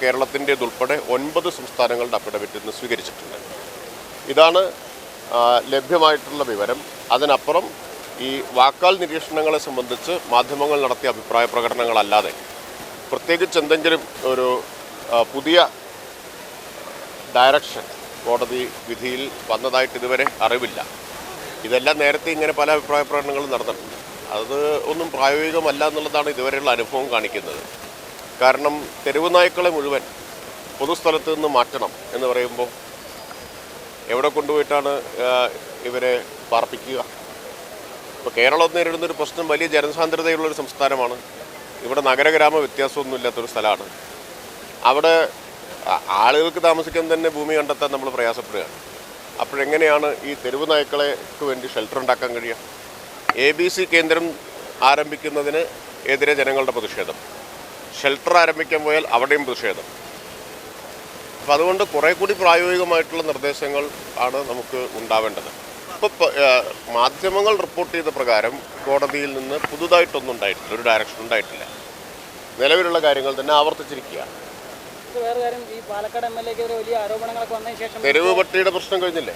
കേരളത്തിൻ്റേതുൾപ്പെടെ 9 സംസ്ഥാനങ്ങളുടെ അഫിഡവിറ്റ് ഇന്ന് സ്വീകരിച്ചിട്ടുണ്ട്. ഇതാണ് ലഭ്യമായിട്ടുള്ള വിവരം. അതിനപ്പുറം ഈ വാക്കാൽ നിരീക്ഷണങ്ങളെ സംബന്ധിച്ച് മാധ്യമങ്ങൾ നടത്തിയ അഭിപ്രായ പ്രകടനങ്ങളല്ലാതെ പ്രത്യേകിച്ച് എന്തെങ്കിലും ഒരു പുതിയ ഡയറക്ഷൻ കോടതി വിധിയിൽ വന്നതായിട്ട് ഇതുവരെ അറിവില്ല. ഇതെല്ലാം നേരത്തെ ഇങ്ങനെ പല അഭിപ്രായ പ്രകടനങ്ങളും നടന്നിട്ടുണ്ട്. അത് ഒന്നും പ്രായോഗികമല്ല എന്നുള്ളതാണ് ഇതുവരെയുള്ള അനുഭവം കാണിക്കുന്നത്. കാരണം തെരുവ് നായ്ക്കളെ മുഴുവൻ പൊതുസ്ഥലത്ത് നിന്ന് മാറ്റണം എന്ന് പറയുമ്പോൾ എവിടെ കൊണ്ടുപോയിട്ടാണ് ഇവരെ പാർപ്പിക്കുക? ഇപ്പോൾ കേരളം നേരിടുന്നൊരു പ്രശ്നം വലിയ ജനസാന്ദ്രതയുള്ളൊരു സംസ്ഥാനമാണ്. ഇവിടെ നഗരഗ്രാമ വ്യത്യാസമൊന്നുമില്ലാത്തൊരു സ്ഥലമാണ്. അവിടെ ആളുകൾക്ക് താമസിക്കാൻ തന്നെ ഭൂമി കണ്ടെത്താൻ നമ്മൾ പ്രയാസപ്പെടുകയാണ്. അപ്പോഴെങ്ങനെയാണ് ഈ തെരുവ് നായ്ക്കൾക്ക് വേണ്ടി ഷെൽട്ടർ ഉണ്ടാക്കാൻ കഴിയുക? ABC കേന്ദ്രം ആരംഭിക്കുന്നതിന് എതിരെ ജനങ്ങളുടെ പ്രതിഷേധം, ഷെൽട്ടർ ആരംഭിക്കാൻ പോയാൽ അവിടെയും പ്രതിഷേധം. അപ്പം അതുകൊണ്ട് കുറേ കൂടി പ്രായോഗികമായിട്ടുള്ള നിർദ്ദേശങ്ങൾ ആണ് നമുക്ക് ഉണ്ടാവേണ്ടത്. ഇപ്പോൾ മാധ്യമങ്ങൾ റിപ്പോർട്ട് ചെയ്ത പ്രകാരം കോടതിയിൽ നിന്ന് പുതുതായിട്ടൊന്നും ഉണ്ടായിട്ടില്ല, ഒരു ഡയറക്ഷൻ ഉണ്ടായിട്ടില്ല. നിലവിലുള്ള കാര്യങ്ങൾ തന്നെ ആവർത്തിച്ചിരിക്കുകയാണ്. വേറെ കാര്യം, ഈ പാലക്കാട് MLA ക്കെതിരെ വലിയ ആരോപണങ്ങളൊക്കെ വന്നതിന് ശേഷം തെരുവ് പട്ടിയുടെ പ്രശ്നം കഴിഞ്ഞില്ലേ?